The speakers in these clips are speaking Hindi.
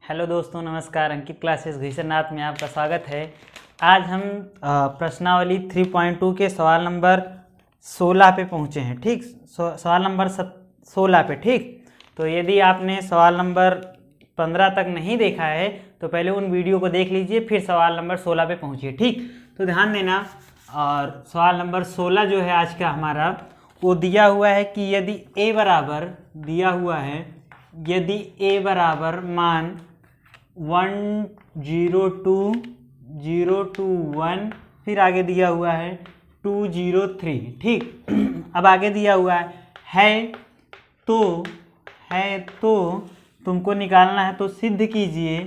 हेलो दोस्तों, नमस्कार। अंकित क्लासेस घीसरनाथ में आपका स्वागत है। आज हम प्रश्नावली 3.2 के सवाल नंबर 16 पे पहुँचे हैं। ठीक, सवाल नंबर 16 पे। ठीक, तो यदि आपने सवाल नंबर 15 तक नहीं देखा है तो पहले उन वीडियो को देख लीजिए, फिर सवाल नंबर 16 पे पहुँचिए। ठीक, तो ध्यान देना। और सवाल नंबर 16 जो है आज का हमारा, वो दिया हुआ है कि यदि a बराबर दिया हुआ है, यदि a बराबर मान 1 0 2 0 2 1, फिर आगे दिया हुआ है 2 0 3। ठीक, अब आगे दिया हुआ है तो तुमको निकालना है, तो सिद्ध कीजिए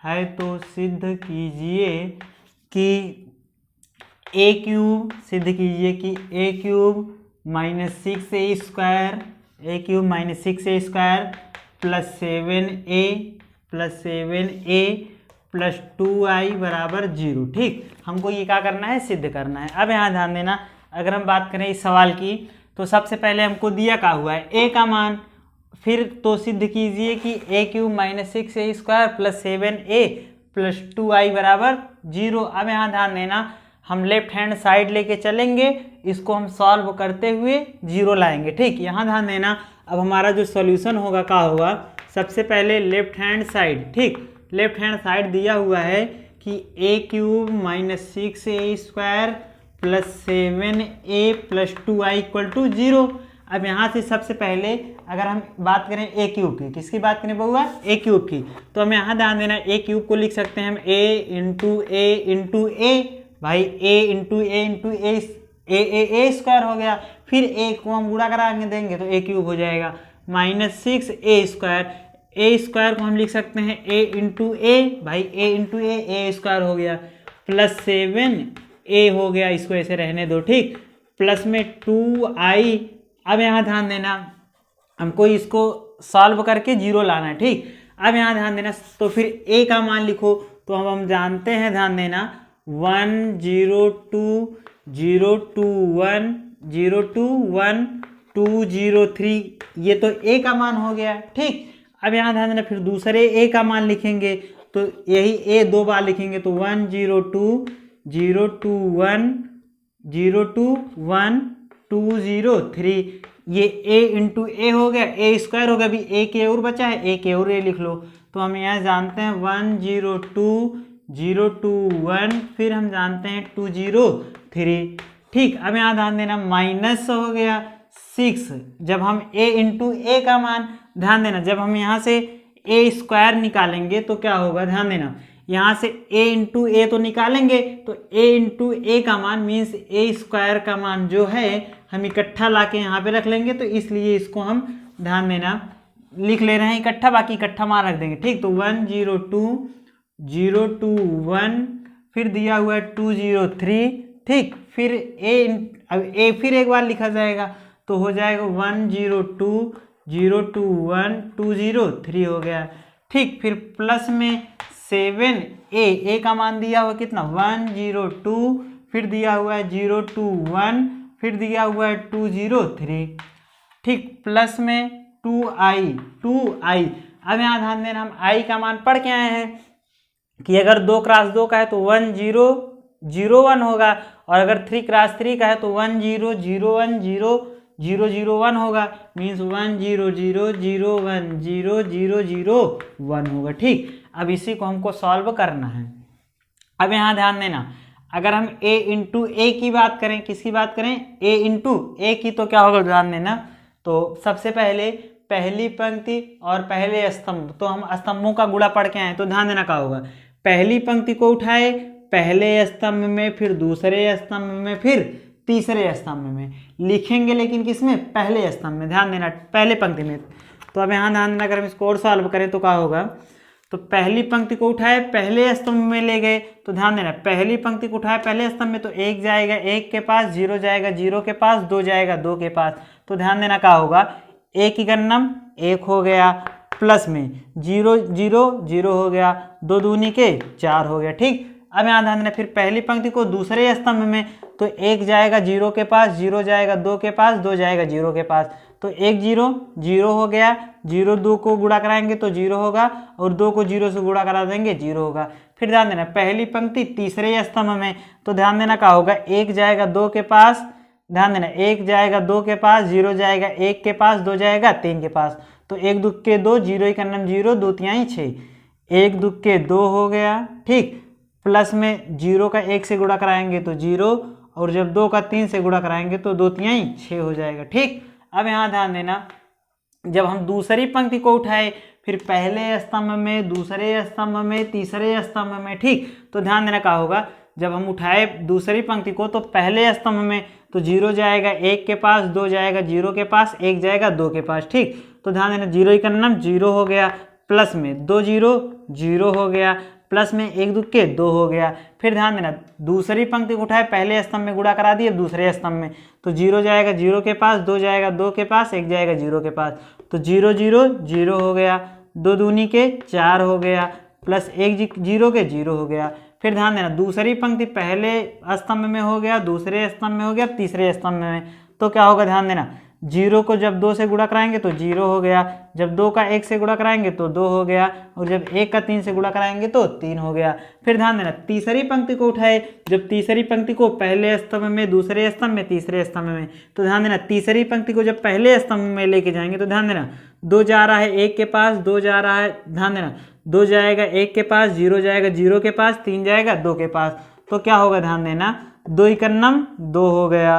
है तो सिद्ध कीजिए कि a क्यूब, सिद्ध कीजिए कि a cube minus 6a square, a cube minus 6a square plus 7a plus 2i बराबर 0। ठीक, हमको ये क्या करना है, सिद्ध करना है। अब यहाँ ध्यान देना, अगर हम बात करें इस सवाल की, तो सबसे पहले हमको दिया क्या हुआ है, a का मान। फिर तो सिद्ध कीजिए कि a cube minus 6a square plus 7a plus 2i बराबर 0। अब यहाँ ध्यान देना, हम लेफ्ट हैंड साइड लेके चलेंगे, इसको हम सॉल्व करते हुए 0 लाएंगे। ठीक, यहाँ ध्यान देना। अब हमारा जो सॉल्यूशन होगा क्या होगा, सबसे पहले लेफ्ट हैंड साइड। ठीक, लेफ्ट हैंड साइड दिया हुआ है कि a cube minus 6a square plus 7a plus 2i equal to 0। अब यहाँ से सबसे पहले अगर हम बात करें a क्यूब की, किसकी बात करें बहुआ, a क्यूब की, तो हम यहाँ ध्यान देना, a क्यूब को लिख सकते हैं हम a इंटू a भाई, a इंटू a स्क्वायर हो गया। फिर a को हम गुणा करा देंगे तो a क्यूब हो जाएगा माइनस 6a स्क्वायर को हम लिख सकते हैं a इंटू a भाई, a इंटू a स्क्वायर हो गया प्लस 7a हो गया, इसको ऐसे रहने दो। ठीक, प्लस में 2i। अब यहाँ ध्यान देना, हमको इसको सॉल्व करके 0 लाना है। ठीक, अब यहाँ ध्यान देना, तो फिर a का मान लिखो, तो हम जानते हैं, ध्यान देना 1 0 2 0 2 1 0 2 1 2 0 3, ये तो a का मान हो गया। ठीक, अब यहाँ ध्यान देना, फिर दूसरे a का मान लिखेंगे, तो यही a 2 बार लिखेंगे, तो 1 0 2 0 2 1 0 2 1 2 0 3, ये a इंटू a हो गया, a स्क्वायर हो गया। अभी a के और बचा है, a के और a लिख लो, तो हम यहाँ जानते हैं 1 0 2 0 2 1, फिर हम जानते हैं 2 0 3। ठीक, अब यहाँ ध्यान देना, माइनस हो गया 6। जब हम a इंटू a का मान, ध्यान देना, जब हम यहाँ से a स्क्वायर निकालेंगे तो क्या होगा, ध्यान देना, यहाँ से a इंटू a तो निकालेंगे, तो a इंटू a का मान मीन्स a स्क्वायर का मान जो है हम इकट्ठा ला के यहाँ पे रख लेंगे, तो इसलिए इसको हम, ध्यान देना, लिख ले रहे हैं इकट्ठा, बाकी इकट्ठा मान रख देंगे। ठीक, तो 1 0 2 0 2 1, फिर दिया हुआ है 2 0 3। ठीक, फिर अब a फिर एक बार लिखा जाएगा, तो हो जाएगा 1 0 2 0 2 1 2 0 3 हो गया। ठीक, फिर प्लस में 7a का मान दिया हुआ कितना, 1 0 2, फिर दिया हुआ है 0 2 1, फिर दिया हुआ है 2 0 3। ठीक, प्लस में 2i। अब यहाँ ध्यान देना, हम i का मान पढ़ के आए हैं कि अगर 2 क्रॉस 2 का है तो 1 0 0 1 होगा, और अगर 3 क्रॉस 3 का है तो 1 0 0 1 0 0 0 1 होगा, मीन्स 1 0 0 0 1 0 0 0 1 होगा। ठीक, अब इसी को हमको सॉल्व करना है। अब यहाँ ध्यान देना, अगर हम a इंटू a की बात करें, किसकी बात करें, a इंटू a की, तो क्या होगा, ध्यान देना, तो सबसे पहले पहली पंक्ति और पहले स्तंभ, तो हम स्तंभों का गुणा पढ़ के आए, तो ध्यान देना क्या होगा, पहली पंक्ति को उठाए पहले स्तंभ में, फिर दूसरे स्तंभ में, फिर तीसरे स्तंभ में लिखेंगे, लेकिन किसमें, पहले स्तंभ में, ध्यान देना, पहले पंक्ति में। तो अब यहाँ ध्यान देना, अगर हम इसको और सॉल्व करें तो क्या होगा, तो पहली पंक्ति को उठाए पहले स्तंभ में ले गए, तो ध्यान देना, पहली पंक्ति को उठाए पहले स्तंभ में, तो 1 जाएगा 1 के पास, 0 जाएगा 0 के पास, 2 जाएगा 2 के पास, तो ध्यान देना क्या होगा, 1 की गन्नम 1 हो गया, प्लस में 0 0 0 हो गया, 2 दूनी के 4 हो गया। ठीक, अब यहाँ ध्यान देना, फिर पहली पंक्ति को दूसरे स्तंभ में, तो 1 जाएगा 0 के पास, 0 जाएगा 2 के पास, 2 जाएगा 0 के पास, तो एक जीरो जीरो हो गया, जीरो दो को गुणा कराएंगे तो जीरो होगा, और दो को जीरो से गुणा करा देंगे जीरो होगा। फिर ध्यान देना पहली पंक्ति तीसरे स्तंभ में, तो ध्यान देना क्या होगा, एक जाएगा दो के पास, ध्यान देना एक जाएगा दो के पास, जीरो जाएगा एक के पास, दो जाएगा तीन के पास, तो एक दुख के दो, जीरो ही का नाम जीरो, दो तिहाई छः, एक दुख के दो हो गया, ठीक। प्लस में जीरो का एक से गुणा कराएंगे तो जीरो, और जब दो का तीन से गुणा कराएंगे तो दो तिहाई छः हो जाएगा, ठीक। अब यहाँ ध्यान देना, जब हम दूसरी पंक्ति को उठाए, फिर पहले स्तंभ में, दूसरे स्तंभ में, तीसरे स्तंभ में, ठीक। तो ध्यान देना क्या होगा, जब हम उठाए दूसरी पंक्ति को तो पहले स्तंभ में तो जीरो जाएगा एक के पास, दो जाएगा जीरो के पास, एक जाएगा दो के पास, ठीक। तो ध्यान देना जीरो ही का नाम जीरो हो गया, प्लस में दो जीरो जीरो हो गया, प्लस में एक दो के दो हो गया। फिर ध्यान देना दूसरी पंक्ति को उठाए, पहले स्तंभ में गुणा करा दिए दूसरे स्तंभ में, तो जीरो जाएगा जीरो के पास, दो जाएगा दो के पास, एक जाएगा जीरो के पास, तो जीरो जीरो जीरो हो गया, दो दूनी के चार हो गया, प्लस एक जीरो के जीरो हो गया। फिर ध्यान देना दूसरी पंक्ति पहले स्तंभ में हो गया, दूसरे स्तंभ में हो गया, तीसरे स्तंभ में, तो क्या होगा, ध्यान देना जीरो को जब दो से गुणा कराएंगे तो जीरो हो गया, जब दो का एक से गुणा कराएंगे तो दो हो गया, और जब एक का तीन से गुणा कराएंगे तो तीन हो गया। फिर ध्यान देना तीसरी पंक्ति को उठाए, जब तीसरी पंक्ति को पहले स्तंभ में, दूसरे स्तंभ में, तीसरे स्तंभ में, तो ध्यान देना तीसरी पंक्ति को जब पहले स्तंभ में लेके जाएंगे तो ध्यान देना दो जा रहा है एक के पास, दो जा रहा है, ध्यान देना दो जाएगा एक के पास, जीरो जाएगा जीरो के पास, तीन जाएगा दो के पास, तो क्या होगा, ध्यान देना दो इकन्नम दो हो गया,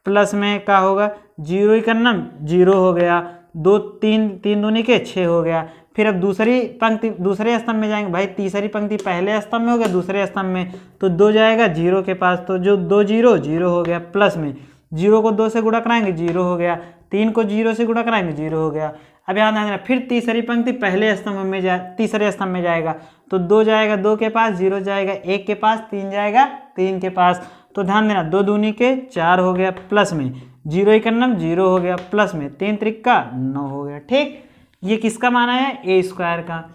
प्लस में क्या होगा, जीरो इकन्नम जीरो हो गया, दो तीन तीन दूनी के छः हो गया। फिर अब दूसरी पंक्ति दूसरे स्तंभ में जाएंगे, भाई तीसरी पंक्ति पहले स्तंभ में हो गया, दूसरे स्तंभ में, तो दो जाएगा जीरो के पास, तो जो दो जीरो जीरो हो गया, प्लस में जीरो को दो से गुणा कराएंगे जीरो हो गया, तीन को जीरो से गुणा कराएंगे जीरो हो गया। अब यहाँ ध्यान देना फिर तीसरी पंक्ति पहले स्तंभ में तीसरे स्तंभ में जाएगा, तो दो जाएगा दो के पास, जीरो जाएगा एक के पास, तीन जाएगा तीन के पास, तो ध्यान देना दो दूनी के चार हो गया, प्लस में जीरो इकन्नम जीरो हो गया, प्लस में तीन त्रिक्का नौ हो गया, ठीक। ये किसका माना है, ए स्क्वायर का,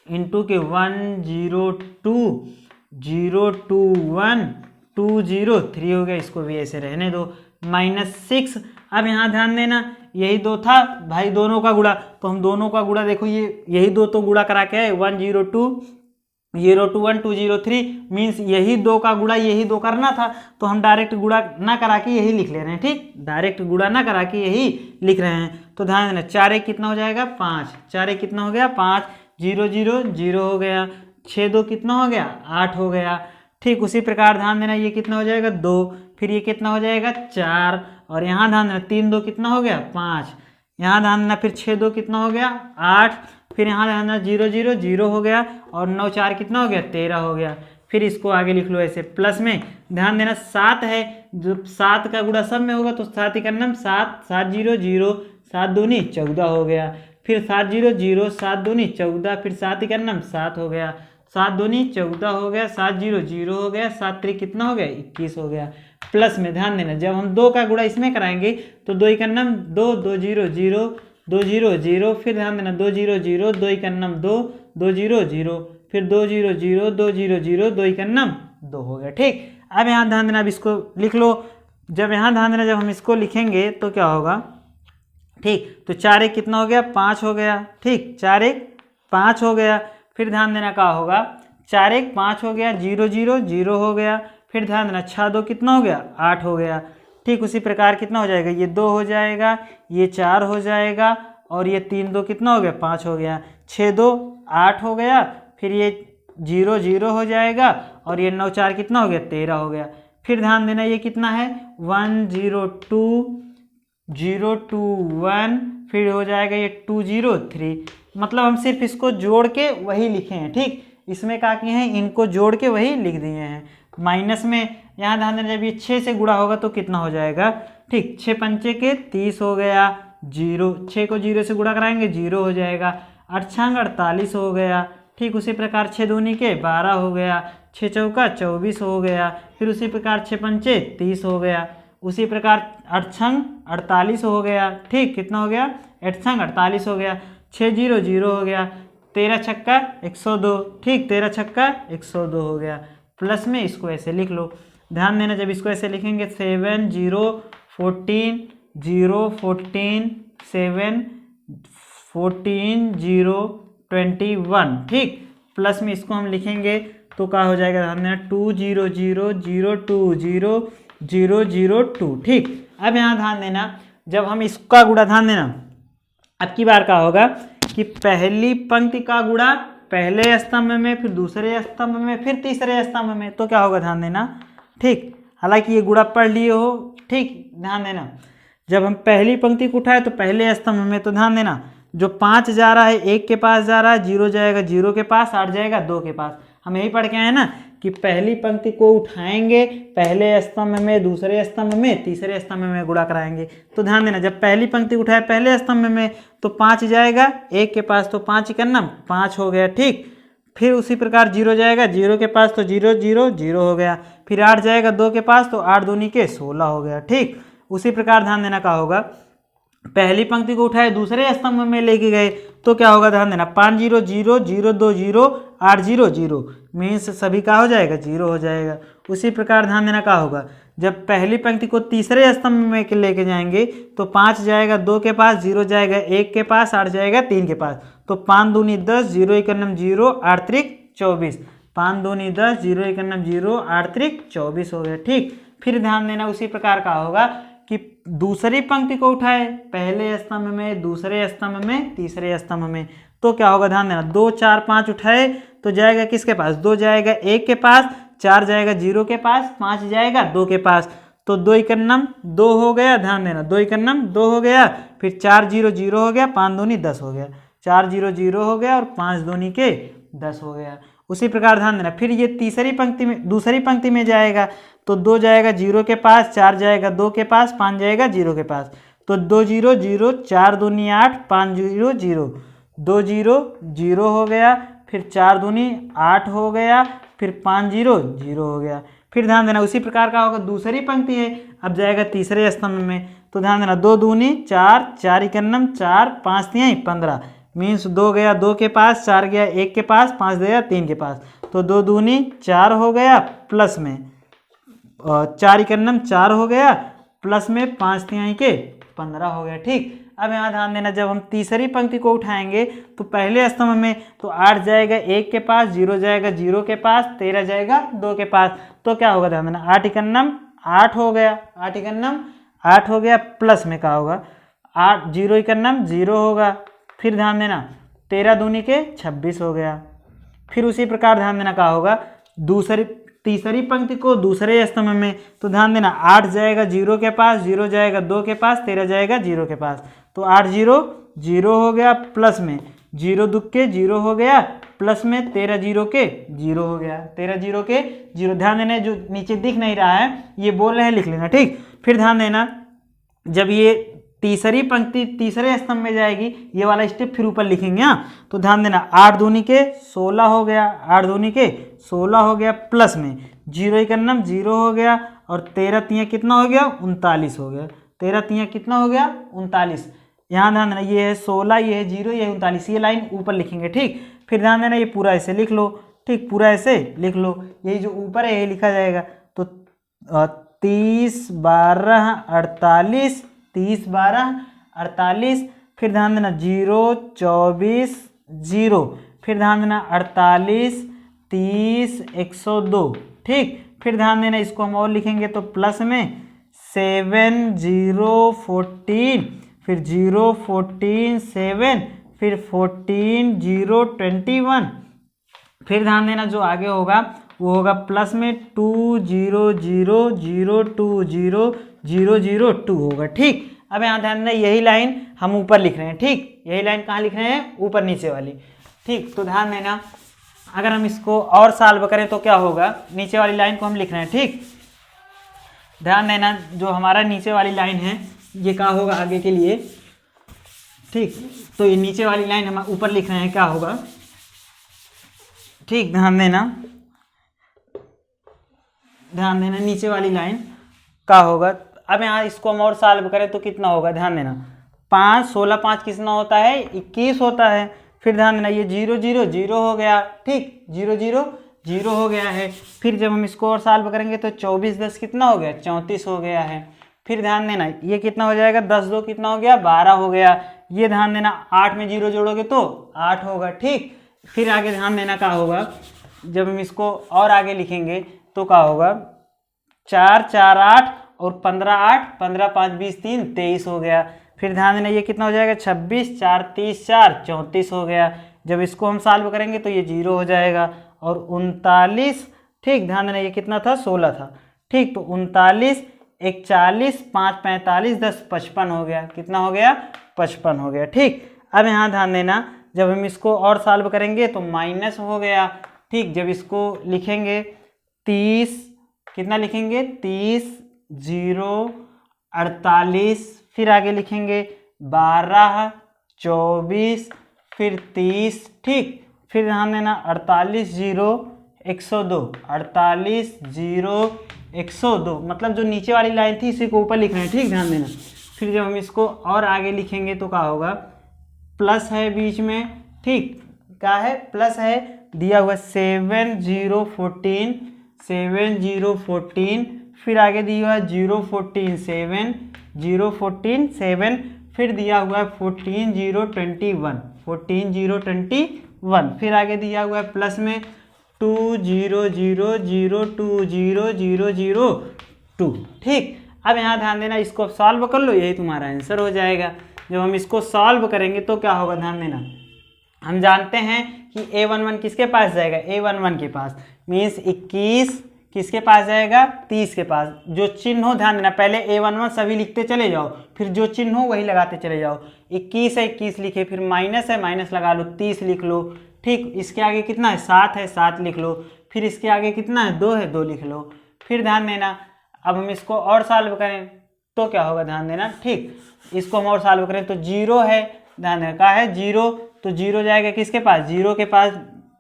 इंटू के 102.120.3 हो गया, इसको भी ऐसे रहने दो, -6। अब यहाँ ध्यान देना यही दो था भाई, दोनों का गुणा, तो हम दोनों का गुणा देखो, ये यही दो तो गुणा करा के आए, 102.021.203 मीन्स यही दो का गुणा यही दो करना था, तो हम डायरेक्ट गुणा ना करा के यही लिख ले रहे हैं, ठीक, डायरेक्ट गुणा ना करा के यही लिख रहे हैं। तो ध्यान देना चार एक कितना हो जाएगा, 5, चार एक कितना हो गया 5, जीरो जीरो जीरो हो गया, 6 दो कितना हो गया 8 हो गया, ठीक। उसी प्रकार ध्यान देना ये कितना हो जाएगा 2, फिर ये कितना हो जाएगा 4, और यहाँ ध्यान देना 3 दो कितना हो गया 5, यहाँ ध्यान देना फिर 6 दो कितना हो गया 8, फिर यहाँ ध्यान देना 0 0 0 हो गया, और 9 4 कितना हो गया 13 हो गया। फिर इसको आगे लिख लो ऐसे, प्लस में ध्यान देना 7 है, जो 7 का गुणा सब में होगा तो 7 का नाम 7, 7 0 0, 7 दूनी 14 हो गया, फिर 7 0 0, 7 दूनी 14, फिर 7 का नाम 7 हो गया, 7 दूनी 14 हो गया, 7 0 0 हो गया, 7 3 कितना हो गया 21 हो गया। प्लस में ध्यान देना जब हम 2 का गुणा इसमें कराएंगे तो 2 का नाम 2, 2 0 0, 2 0 0, फिर ध्यान देना 2 0 0, 2 का नाम 2, 2 0 0, फिर 2 0 0, 2 0 0, 2 का नाम 2 हो गया, ठीक। अब यहाँ ध्यान देना, अब इसको लिख लो, जब यहाँ ध्यान देना जब हम इसको लिखेंगे तो क्या होगा, ठीक। तो 4 1 कितना हो गया 5 हो गया, ठीक, 4 1 5 हो गया। फिर ध्यान देना क्या होगा, 4 1 5 हो गया, 0 0 0 हो गया, फिर ध्यान देना 6 2 कितना हो गया 8 हो गया, ठीक। उसी प्रकार कितना हो जाएगा, ये 2 हो जाएगा, ये 4 हो जाएगा, और ये 3 2 कितना हो गया 5 हो गया, 6 2 8 हो गया, फिर ये 0 0 हो जाएगा, और ये 9 4 कितना हो गया 13 हो गया। फिर ध्यान देना ये कितना है 102.021, फिर हो जाएगा ये 203, मतलब हम सिर्फ इसको जोड़ के वही लिखे हैं, ठीक। इसमें क्या किए हैं, इनको जोड़ के वही लिख दिए हैं। माइनस में यहाँ ध्यान देना जब ये 6 से गुणा होगा तो कितना हो जाएगा, ठीक, 6 पंचे के 30 हो गया, 0 6 को 0 से गुणा कराएंगे 0 हो जाएगा, 8 छंग 48 हो गया, ठीक। उसी प्रकार 6 दूनी के 12 हो गया, 6 चौका 24 हो गया, फिर उसी प्रकार 6 पंचे 30 हो गया, उसी प्रकार 8 छंग 48 हो गया, ठीक, कितना हो गया 8 छंग 48 हो गया, 6 0 0 हो गया, 13 छक्का 102, ठीक, 13 छक्का 102 हो गया। प्लस में इसको ऐसे लिख लो, ध्यान देना जब इसको ऐसे लिखेंगे 7 0 14 0 14 7 14 0 21, ठीक। प्लस में इसको हम लिखेंगे तो क्या हो जाएगा, ध्यान देना 2 0 0 0 2 0 0 0 2, ठीक। अब यहाँ ध्यान देना, जब हम इसका गुणा, ध्यान देना अब की बार क्या होगा कि पहली पंक्ति का गुणा पहले स्तंभ में, फिर दूसरे स्तंभ में, फिर तीसरे स्तंभ में, तो क्या होगा, ध्यान देना, ठीक। हालांकि ये गुणा पढ़ लिए हो, ठीक। ध्यान देना जब हम पहली पंक्ति को उठाए तो पहले स्तंभ में, तो ध्यान देना जो 5 जा रहा है 1 के पास जा रहा है, 0 जाएगा 0 के पास, 8 जाएगा 2 के पास। हम यही पढ़ के आए ना कि पहली पंक्ति को उठाएंगे पहले स्तंभ में, दूसरे स्तंभ में, तीसरे स्तंभ में गुणा कराएंगे। तो ध्यान देना जब पहली पंक्ति उठाए पहले स्तंभ में तो 5 जाएगा 1 के पास, तो 5 करना 5 हो गया, ठीक। फिर उसी प्रकार 0 जाएगा 0 के पास, तो 0 0 0 हो गया। फिर 8 जाएगा 2 के पास, तो 8 दूनी के 16 हो गया, ठीक। उसी प्रकार ध्यान देना क्या होगा, पहली पंक्ति को उठाए दूसरे स्तंभ में लेके गए तो क्या होगा, ध्यान देना 5 0 0 0 2 0 8 0 0, मीन्स सभी का हो जाएगा 0 हो जाएगा। उसी प्रकार ध्यान देना क्या होगा, जब पहली पंक्ति को तीसरे स्तंभ में लेके जाएंगे तो 5 जाएगा 2 के पास, 0 जाएगा 1 के पास, 8 जाएगा 3 के पास, तो 5 दूनी 10 0 1 0 8 त्रिक 24, 5 दूनी 10 0 1 0 8 त्रिक 24 हो गया, ठीक। फिर ध्यान देना उसी प्रकार का होगा कि दूसरी पंक्ति को उठाए पहले स्तंभ में, दूसरे स्तंभ में, तीसरे स्तंभ में, तो क्या होगा, ध्यान देना 2 4 5 उठाए तो जाएगा किसके पास, 2 जाएगा 1 के पास, 4 जाएगा 0 के पास, 5 जाएगा 2 के पास, तो 2 एकन्नम 2 हो गया। ध्यान देना 2 एकन्नम 2 हो गया, फिर 4 0 0 हो गया, 5 दूनी 10 हो गया, 4 0 0 हो गया और 5 दूनी के 10 हो गया। उसी प्रकार ध्यान देना फिर ये तीसरी पंक्ति में, दूसरी पंक्ति में जाएगा तो 2 जाएगा 0 के पास, 4 जाएगा 2 के पास, 5 जाएगा 0 के पास, तो 2 0 0 4 दूनी 8 5 0 0, 2 0 0 हो गया, फिर 4 दूनी 8 हो गया, फिर 5 0 0 हो गया। फिर ध्यान देना उसी प्रकार का होगा, दूसरी पंक्ति है अब जाएगा तीसरे स्तंभ में, तो ध्यान देना 2 दूनी 4 4 एकन्नम 4 5 तिहाई 15, मीन्स 2 गया 2 के पास, 4 गया 1 के पास, 5 गया 3 के पास, तो 2 दूनी 4 हो गया, प्लस में 4 एकन्नम 4 हो गया, प्लस में 5 तिहाई के 15 हो गया, ठीक। अब यहाँ ध्यान देना जब हम तीसरी पंक्ति को उठाएंगे तो पहले स्तंभ में तो 8 जाएगा 1 के पास, 0 जाएगा 0 के पास, 13 जाएगा 2 के पास, तो क्या होगा, ध्यान देना 8 एकन्नम 8 हो गया, 8 एकन्नम 8 हो गया, प्लस में क्या होगा 8 0 एकन्नम 0 होगा, फिर ध्यान देना 13 दूनी के 26 हो गया। फिर उसी प्रकार ध्यान देना क्या होगा, तीसरी पंक्ति को दूसरे स्तंभ में तो ध्यान देना 8 जाएगा 0 के पास, 0 जाएगा 2 के पास, 13 जाएगा 0 के पास, तो 8 0 0 हो गया, प्लस में 0 दुख के 0 हो गया, प्लस में 13 0 के 0 हो गया, 13 0 के 0। ध्यान देना जो नीचे दिख नहीं रहा है ये बोल रहे हैं लिख लेना, ठीक। फिर ध्यान देना जब ये तीसरी पंक्ति तीसरे स्तंभ में जाएगी ये वाला स्टेप फिर ऊपर लिखेंगे, हाँ। तो ध्यान देना 8 दूनी के 16 हो गया, 8 दूनी के 16 हो गया, प्लस में 0 एकन्नम 0 हो गया और 13 तियां कितना हो गया 39 हो गया, 13 तियां कितना हो गया 39। यहाँ ध्यान देना ये है 16, ये है 0, ये है 39, ये लाइन ऊपर लिखेंगे, ठीक। फिर ध्यान देना ये पूरा ऐसे लिख लो, ठीक, पूरा ऐसे लिख लो, यही जो ऊपर है ये लिखा जाएगा, तो 30 12 48, 30 12 48, फिर ध्यान देना 0 24 0, फिर ध्यान देना 48 30 102, ठीक। फिर ध्यान देना इसको हम और लिखेंगे तो प्लस में 7 0 14, फिर 0 14 7, फिर 14 0 21, फिर ध्यान देना जो आगे होगा वो होगा प्लस में 2 0 0 0 2 0 0 0 2 होगा, ठीक। अब यहाँ ध्यान देना यही लाइन हम ऊपर लिख रहे हैं, ठीक, यही लाइन कहाँ लिख रहे हैं ऊपर नीचे वाली, ठीक। तो ध्यान देना अगर हम इसको और सॉल्व करें तो क्या होगा, नीचे वाली लाइन को हम लिख रहे हैं, ठीक। ध्यान देना जो हमारा नीचे वाली लाइन है ये क्या होगा आगे के लिए, ठीक। तो ये नीचे वाली लाइन हम ऊपर लिख रहे हैं क्या होगा, ठीक। ध्यान देना नीचे वाली लाइन क्या होगा। अब यहाँ इसको हम और सॉल्व करें तो कितना होगा, ध्यान देना 5 16 5 कितना होता है 21 होता है। फिर ध्यान देना ये 0 0 0 हो गया, ठीक, 0 0 0 हो गया है। फिर जब हम इसको और सॉल्व करेंगे तो 24 10 कितना हो गया 34 हो गया है। फिर ध्यान देना ये कितना हो जाएगा, 10 2 कितना हो गया, 12 हो गया। ये ध्यान देना 8 में 0 जोड़ोगे तो 8 होगा, ठीक। फिर आगे ध्यान देना क्या होगा, जब हम इसको और आगे लिखेंगे तो क्या होगा, 4 4 8 और 15 8, 15 5 20 3 23 हो गया। फिर ध्यान देना ये कितना हो जाएगा, 26 4 30 4 34 हो गया। जब इसको हम सॉल्व करेंगे तो ये 0 हो जाएगा और 39, ठीक। ध्यान देना ये कितना था, 16 था, ठीक। तो 39 1 40 5 45 10 55 हो गया। कितना हो गया, 55 हो गया, ठीक। अब यहाँ ध्यान देना जब हम इसको और सॉल्व करेंगे तो माइनस हो गया, ठीक। जब इसको लिखेंगे 30, कितना लिखेंगे, 30 0 48, फिर आगे लिखेंगे 12 24 फिर 30, ठीक। फिर ध्यान देना 48 0 102, 48 0 102, मतलब जो नीचे वाली लाइन थी इसी को ऊपर लिखना है, ठीक। ध्यान देना फिर जब हम इसको और आगे लिखेंगे तो क्या होगा, प्लस है बीच में, ठीक। क्या है, प्लस है, दिया हुआ 7 0 14, 7 0 14, फिर आगे दिया हुआ 0 14 7 0 14 7, फिर दिया हुआ है 14 0 21, 14 0 21, फिर आगे दिया हुआ है प्लस में 2 0 0 0 2 0 0 0 2, ठीक। अब यहाँ ध्यान देना इसको सॉल्व कर लो, यही तुम्हारा आंसर हो जाएगा। जब हम इसको सॉल्व करेंगे तो क्या होगा, ध्यान देना हम जानते हैं कि A11 किसके पास जाएगा, A11 के पास, मीन्स 21 किसके पास जाएगा, 30 के पास। जो चिन्ह हो ध्यान देना, पहले A11 सभी लिखते चले जाओ, फिर जो चिन्ह हो वही लगाते चले जाओ। 21 है 21 लिखे, फिर माइनस है माइनस लगा लो, 30 लिख लो, ठीक। इसके आगे कितना है, 7 है 7 लिख लो, फिर इसके आगे कितना है, 2 है 2 लिख लो। फिर ध्यान देना अब हम इसको और सॉल्व करें तो क्या होगा, ध्यान देना, ठीक। इसको हम और सॉल्व करें तो 0 है, ध्यान देना क्या है, 0, तो 0 जाएगा किसके पास, 0 के पास,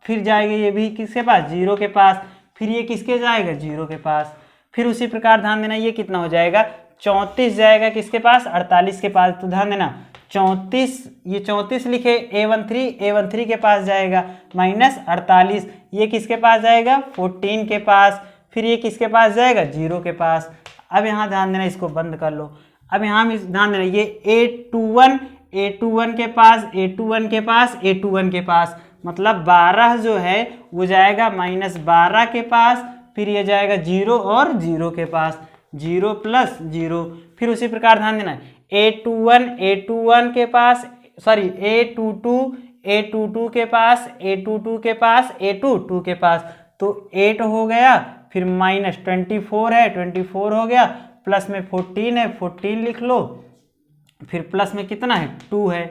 फिर जाएगा ये भी किसके पास, 0 के पास, फिर ये किसके जाएगा, 0 के पास। फिर उसी प्रकार ध्यान देना ये कितना हो जाएगा, 34 जाएगा किसके पास, 48 के पास। तो ध्यान देना 34, ये 34 लिखे, A13 के पास जाएगा, माइनस 48 ये किसके पास जाएगा, 14 के पास, फिर ये किसके पास जाएगा, 0 के पास। अब यहाँ ध्यान देना इसको बंद कर लो। अब यहाँ ध्यान देना ये A21 के पास, A21 के पास, A21 के पास, मतलब 12 जो है वो जाएगा -12 के पास, फिर ये जाएगा 0 और 0 के पास, 0 + 0। फिर उसी प्रकार ध्यान देना A21 के पास, सॉरी A22 के पास, A22 के पास, A22 के पास, तो 8 हो गया, फिर -24 है 24 हो गया, प्लस में 14 है 14 लिख लो, फिर प्लस में कितना है 2 है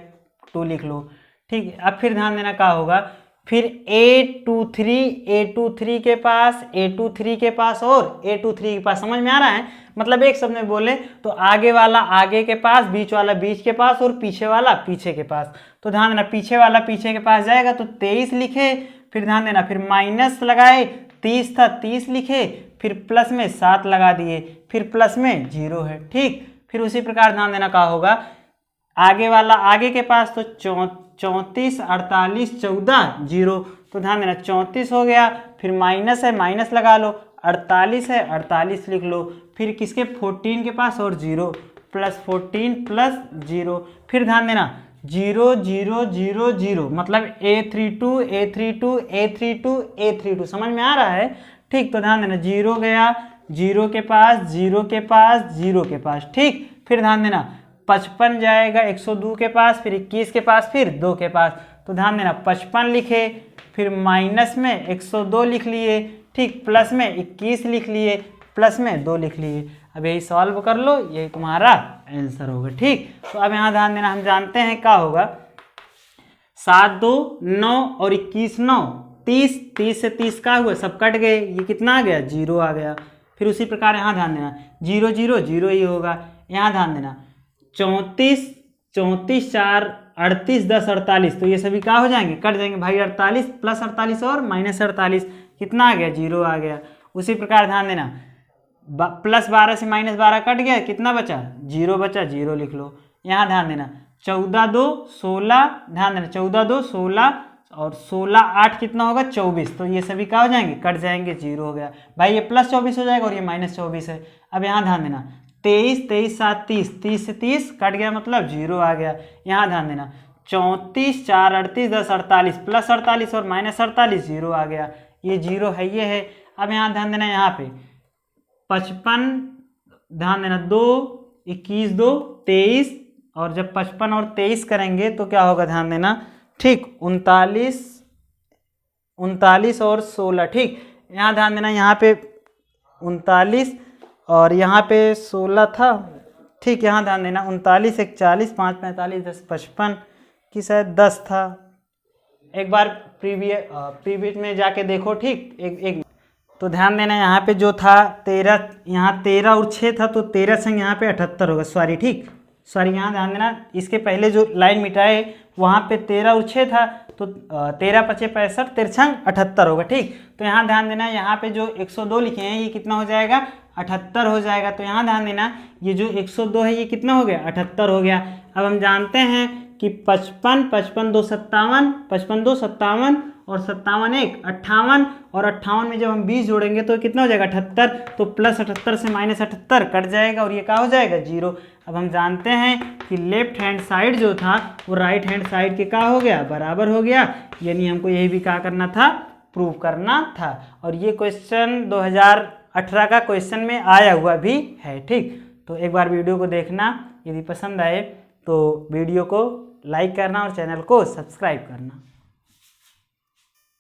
2 लिख लो, ठीक है। अब फिर ध्यान देना क्या होगा, फिर A23 के पास, A23 के पास और A23 के पास, समझ में आ रहा है। मतलब एक शब्द में बोले तो आगे वाला आगे के पास, बीच वाला बीच के पास और पीछे वाला पीछे के पास। तो ध्यान देना पीछे वाला पीछे के पास जाएगा तो 23 लिखे, फिर ध्यान देना फिर माइनस लगाए, 30 था 30 लिखे, फिर प्लस में 7 लगा दिए, फिर प्लस में 0 है, ठीक। फिर उसी प्रकार ध्यान देना क्या होगा, आगे वाला आगे के पास तो 34 48 14 0, तो ध्यान देना 34 हो गया, फिर माइनस है माइनस लगा लो, 48 है 48 लिख लो, फिर किसके 14 के पास और 0, +14 + 0, फिर ध्यान देना 0 0 0 0, मतलब A32 समझ में आ रहा है, ठीक। तो ध्यान देना 0 गया, 0 के पास 0 के पास 0 के पास, ठीक। फिर ध्यान देना 55 जाएगा 102 के पास, फिर 21 के पास, फिर 2 के पास, तो ध्यान देना 55 लिखे, फिर माइनस में 102 लिख लिए, ठीक, प्लस में 21 लिख लिए, प्लस में 2 लिख लिए। अब यही सॉल्व कर लो, यही तुम्हारा आंसर होगा, ठीक। तो अब यहाँ ध्यान देना हम जानते हैं क्या होगा, 7 2 9 और 21 9 30, 30 से 30 का हुआ, सब कट गए, ये कितना आ गया 0 आ गया। फिर उसी प्रकार यहाँ ध्यान देना 0 0 0 ही होगा। यहाँ ध्यान देना 34 4 38 10 48, तो ये सभी क्या हो जाएंगे, कट जाएंगे भाई, 48 + 48 और -48 कितना आ गया 0 आ गया। उसी प्रकार ध्यान देना +12 से -12 कट गया, कितना बचा 0 बचा, 0 लिख लो। यहाँ ध्यान देना 14 2 16, ध्यान देना 14 2 16 और 16 8 कितना होगा 24, तो ये सभी क्या हो जाएंगे, कट जाएंगे, 0 हो गया भाई, ये +24 हो जाएगा और ये -24 है। अब यहाँ ध्यान देना 23, 23 7 30, 30 से 30 कट गया मतलब 0 आ गया। यहाँ ध्यान देना 34, 4 38, 10 48, प्लस 48 और माइनस 48 0 आ गया। ये 0 है, ये है। अब यहाँ ध्यान देना यहाँ पे 55, ध्यान देना 2 21 2 23, और जब 55 और 23 करेंगे तो क्या होगा ध्यान देना, ठीक 39 और 16, ठीक। यहाँ ध्यान देना यहाँ पे 39 और यहाँ पे 16 था, ठीक। यहाँ ध्यान देना 39 1 40 5 45 10 55 की शायद 10 था। एक बार प्रीवियस में जाके देखो, ठीक। एक तो ध्यान देना यहाँ पे जो था 13, यहाँ 13 और 6 था, तो 13 संग यहाँ पे 78 होगा, सॉरी, ठीक सॉरी। यहाँ ध्यान देना इसके पहले जो लाइन मिटाए वहाँ पे 13 और 6 था, तो 13 5 65, 13 78 होगा, ठीक। तो यहाँ ध्यान देना यहाँ पे जो 102 लिखे हैं ये कितना हो जाएगा, 78 हो जाएगा। तो यहाँ ध्यान देना ये जो 102 है ये कितना हो गया, 78 हो गया। अब हम जानते हैं कि 55 55 2 57, 55 2 57 और 57 1 58, और 58 में जब हम 20 जोड़ेंगे तो कितना हो जाएगा 78, तो प्लस 78 से माइनस 78 कट जाएगा और ये क्या हो जाएगा 0। अब हम जानते हैं कि लेफ्ट हैंड साइड जो था वो राइट हैंड साइड के क्या हो गया, बराबर हो गया। यानी हमको यही भी क्या करना था, प्रूव करना था। और ये क्वेश्चन 2018 का क्वेश्चन में आया हुआ भी है, ठीक। तो एक बार वीडियो को देखना, यदि पसंद आए तो वीडियो को लाइक करना और चैनल को सब्सक्राइब करना।